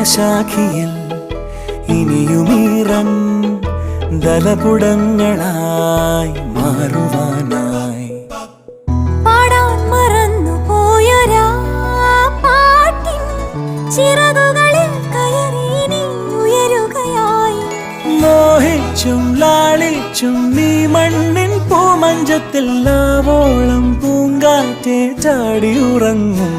ഹൃദയശാഖിയിൽ ഇനിയുമീറൻ ദലപുടങ്ങളായി മാറുവാനായി പാടാൻ മറന്നു പോയൊരാ പാട്ടിൻ ചിറകുകളിൽ കയറി നീ ഉയരുകയായി. മോഹിച്ചും ലാളിച്ചും നീ മണ്ണിൻ പൂമഞ്ചത്തിൽ ആവോളം പൂങ്കാറ്റെ ചാടി ഉറങ്ങും.